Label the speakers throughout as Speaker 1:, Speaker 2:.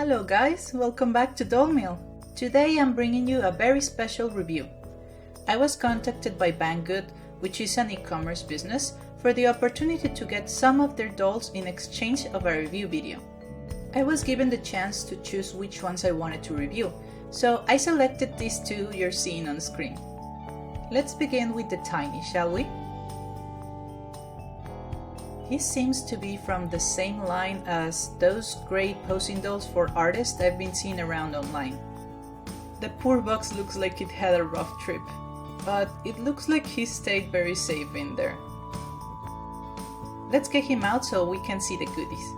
Speaker 1: Hello guys, welcome back to Doll Mill. Today I'm bringing you a very special review. I was contacted by Banggood, which is an e-commerce business, for the opportunity to get some of their dolls in exchange of a review video. I was given the chance to choose which ones I wanted to review, so I selected these two you're seeing on screen. Let's begin with the Tiny, shall we? He seems to be from the same line as those great posing dolls for artists I've been seeing around online. The poor box looks like it had a rough trip, but it looks like he stayed very safe in there. Let's get him out so we can see the goodies.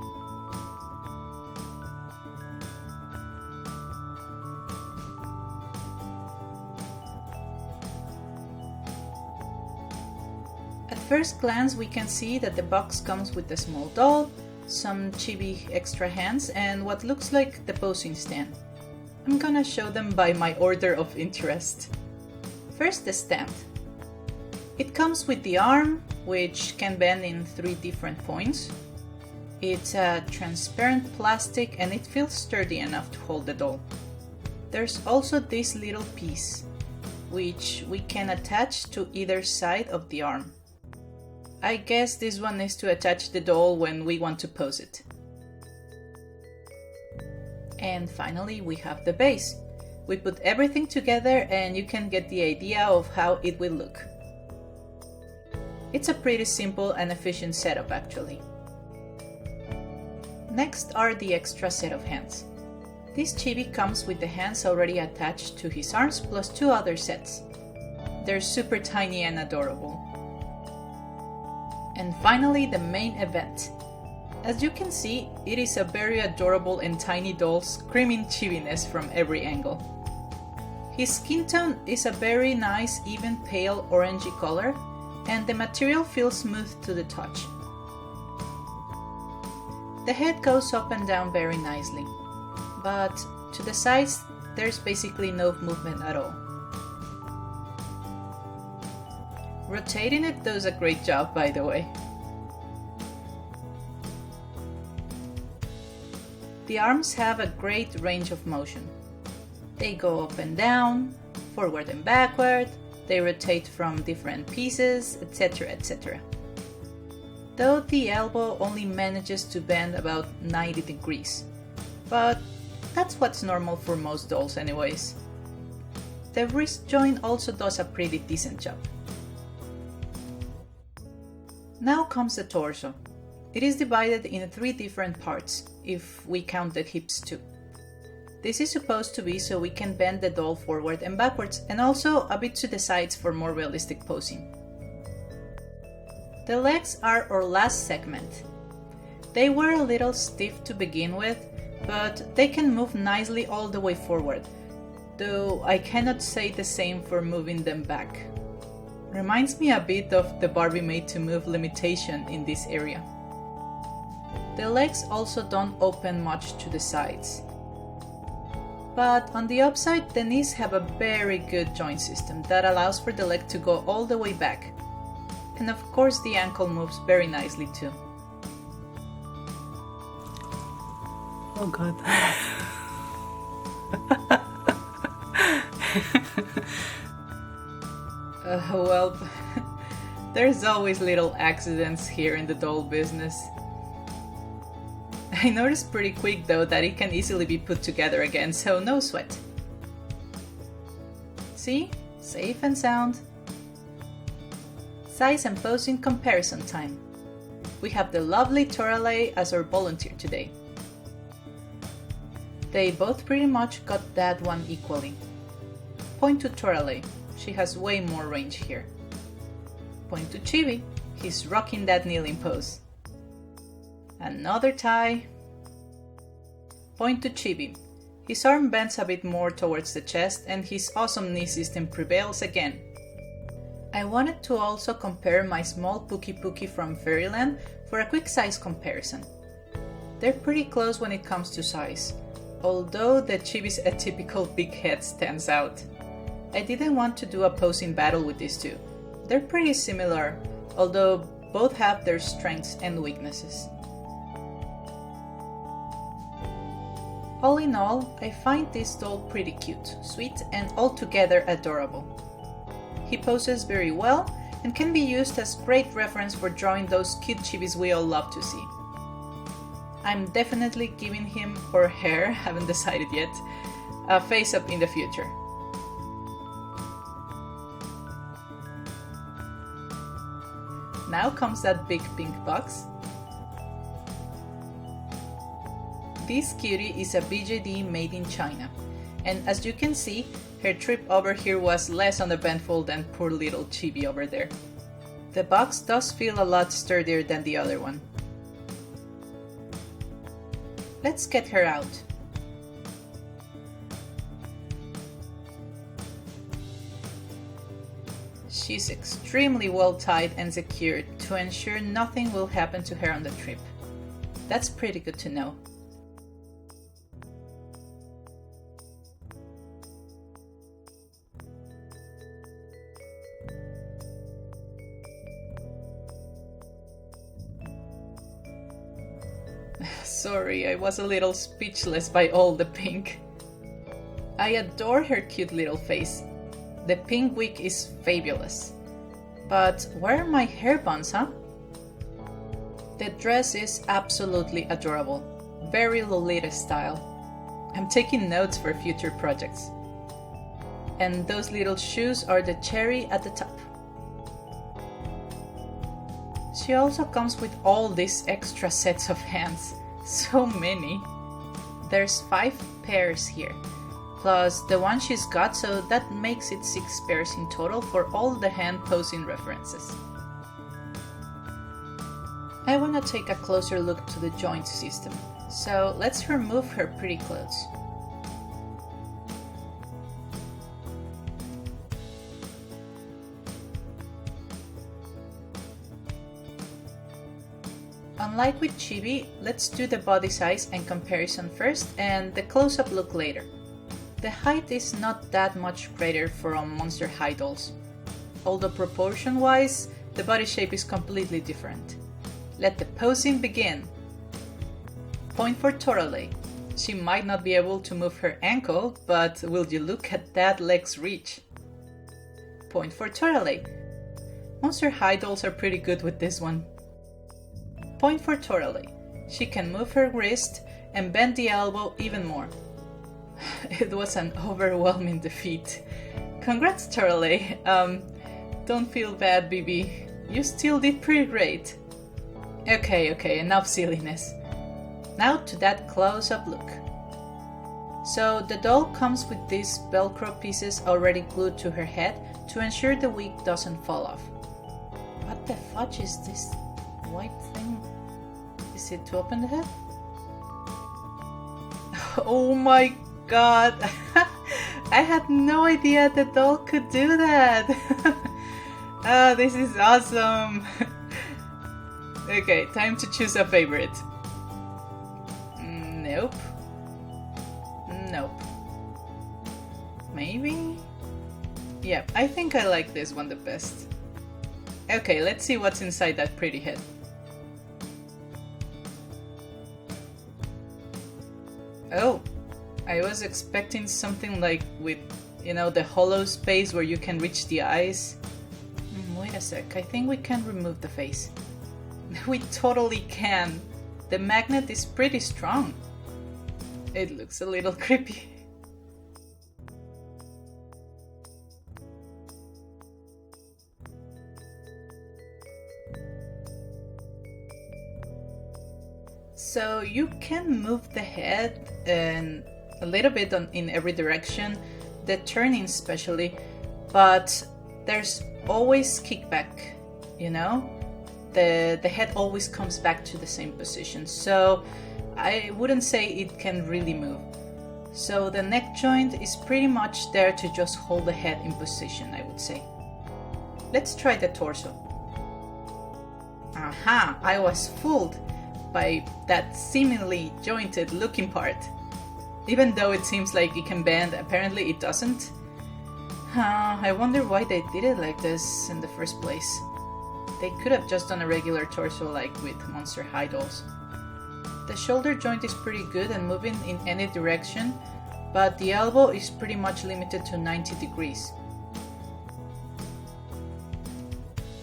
Speaker 1: At first glance we can see that the box comes with a small doll, some chibi extra hands, and what looks like the posing stand. I'm gonna show them by my order of interest. First, the stand. It comes with the arm, which can bend in 3 different points. It's a transparent plastic and it feels sturdy enough to hold the doll. There's also this little piece, which we can attach to either side of the arm. I guess this one is to attach the doll when we want to pose it. And finally we have the base. We put everything together and you can get the idea of how it will look. It's a pretty simple and efficient setup actually. Next are the extra set of hands. This chibi comes with the hands already attached to his arms plus 2 other sets. They're super tiny and adorable. And finally, the main event. As you can see, it is a very adorable and tiny doll screaming chibiness from every angle. His skin tone is a very nice, even pale orangey color, and the material feels smooth to the touch. The head goes up and down very nicely, but to the sides, there's basically no movement at all. Rotating it does a great job, by the way. The arms have a great range of motion. They go up and down, forward and backward, they rotate from different pieces, etc, etc. Though the elbow only manages to bend about 90 degrees, but that's what's normal for most dolls anyways. The wrist joint also does a pretty decent job. Now comes the torso. It is divided in 3 different parts, if we count the hips too. This is supposed to be so we can bend the doll forward and backwards, and also a bit to the sides for more realistic posing. The legs are our last segment. They were a little stiff to begin with, but they can move nicely all the way forward, though I cannot say the same for moving them back. Reminds me a bit of the Barbie Made to Move limitation in this area. The legs also don't open much to the sides. But on the upside, the knees have a very good joint system that allows for the leg to go all the way back. And of course the ankle moves very nicely too.
Speaker 2: Oh god.
Speaker 1: Well, there's always little accidents here in the doll business. I noticed pretty quick though that it can easily be put together again, so no sweat. See? Safe and sound. Size and posing comparison time. We have the lovely Torale as our volunteer today. They both pretty much got that one equally. Point to Torale. She has way more range here. Point to Chibi, he's rocking that kneeling pose. Another tie. Point to Chibi, his arm bends a bit more towards the chest and his awesome knee system prevails again. I wanted to also compare my small Pookie from Fairyland for a quick size comparison. They're pretty close when it comes to size, although the Chibi's atypical big head stands out. I didn't want to do a posing battle with these two. They're pretty similar, although both have their strengths and weaknesses. All in all, I find this doll pretty cute, sweet, and altogether adorable. He poses very well and can be used as great reference for drawing those cute chibis we all love to see. I'm definitely giving him or her, haven't decided yet, a face-up in the future. Now comes that big pink box. This cutie is a BJD made in China, and as you can see, her trip over here was less uneventful than poor little Chibi over there. The box does feel a lot sturdier than the other one. Let's get her out. She's extremely well tied and secured to ensure nothing will happen to her on the trip. That's pretty good to know. Sorry, I was a little speechless by all the pink. I adore her cute little face. The pink wig is fabulous. But where are my hair buns, huh? The dress is absolutely adorable. Very Lolita style. I'm taking notes for future projects. And those little shoes are the cherry at the top. She also comes with all these extra sets of hands. So many. There's 5 pairs here, plus the one she's got, so that makes it 6 pairs in total for all the hand posing references. I want to take a closer look to the joint system, so let's remove her pretty clothes. Unlike with Chibi, let's do the body size and comparison first and the close-up look later. The height is not that much greater from Monster High dolls, although proportion-wise, the body shape is completely different. Let the posing begin! Point for Torale. She might not be able to move her ankle, but will you look at that leg's reach? Point for Torale. Monster High dolls are pretty good with this one. Point for Torale. She can move her wrist and bend the elbow even more. It was an overwhelming defeat. Congrats, Torale. Don't feel bad, BB. You still did pretty great. Okay, enough silliness. Now to that close-up look. So the doll comes with these Velcro pieces already glued to her head to ensure the wig doesn't fall off. What the fudge is this white thing? Is it to open the head? Oh my god! I had no idea the doll could do that! Oh, this is awesome! Okay, time to choose a favorite. Nope. Nope. Maybe? Yeah, I think I like this one the best. Okay, let's see what's inside that pretty head. Oh, I was expecting something like with, you know, the hollow space where you can reach the eyes. Wait a sec, I think we can remove the face. We totally can. The magnet is pretty strong. It looks a little creepy. So you can move the head and a little bit in every direction, the turning especially, but there's always kickback, you know? The head always comes back to the same position, so I wouldn't say it can really move. So the neck joint is pretty much there to just hold the head in position, I would say. Let's try the torso. Aha, I was fooled by that seemingly jointed looking part. Even though it seems like it can bend, apparently it doesn't. I wonder why they did it like this in the first place. They could have just done a regular torso like with Monster High dolls. The shoulder joint is pretty good and moving in any direction, but the elbow is pretty much limited to 90 degrees.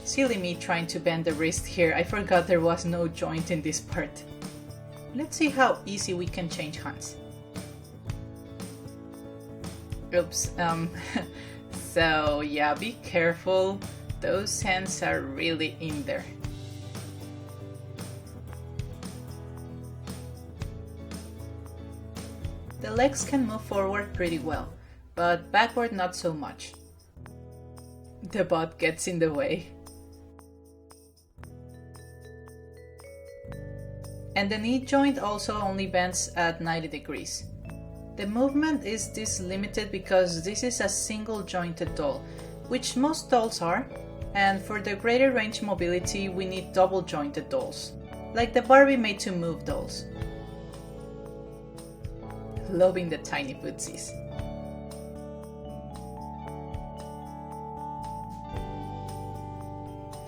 Speaker 1: Silly me trying to bend the wrist here, I forgot there was no joint in this part. Let's see how easy we can change hands. Oops, so yeah, be careful, those hands are really in there. The legs can move forward pretty well, but backward not so much. The butt gets in the way. And the knee joint also only bends at 90 degrees. The movement is this limited because this is a single jointed doll, which most dolls are, and for the greater range mobility we need double jointed dolls, like the Barbie Made to Move dolls. Loving the tiny footsies.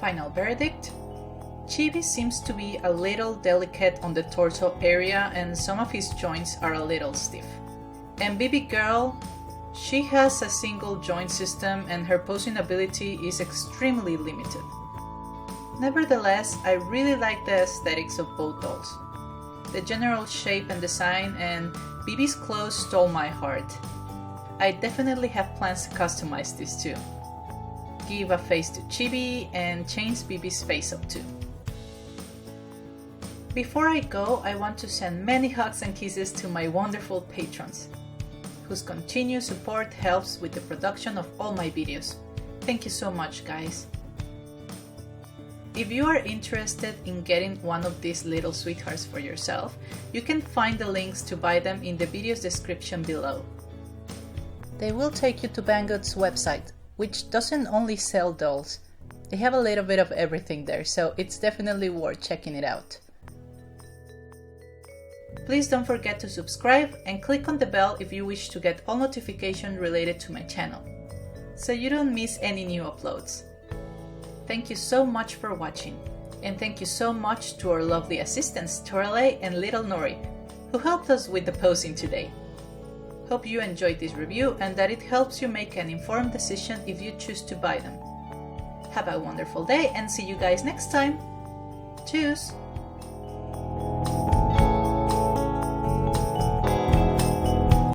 Speaker 1: Final verdict? Chibi seems to be a little delicate on the torso area and some of his joints are a little stiff. And BBGirl, she has a single joint system and her posing ability is extremely limited. Nevertheless, I really like the aesthetics of both dolls. The general shape and design and BB's clothes stole my heart. I definitely have plans to customize this too. Give a face to Chibi and change BB's face up too. Before I go, I want to send many hugs and kisses to my wonderful patrons, whose continued support helps with the production of all my videos. Thank you so much, guys. If you are interested in getting one of these little sweethearts for yourself, you can find the links to buy them in the video's description below. They will take you to Banggood's website, which doesn't only sell dolls. They have a little bit of everything there, so it's definitely worth checking it out. Please don't forget to subscribe and click on the bell if you wish to get all notifications related to my channel, so you don't miss any new uploads. Thank you so much for watching, and thank you so much to our lovely assistants Torale and Little Nori, who helped us with the posing today. Hope you enjoyed this review and that it helps you make an informed decision if you choose to buy them. Have a wonderful day and see you guys next time! Tschüss!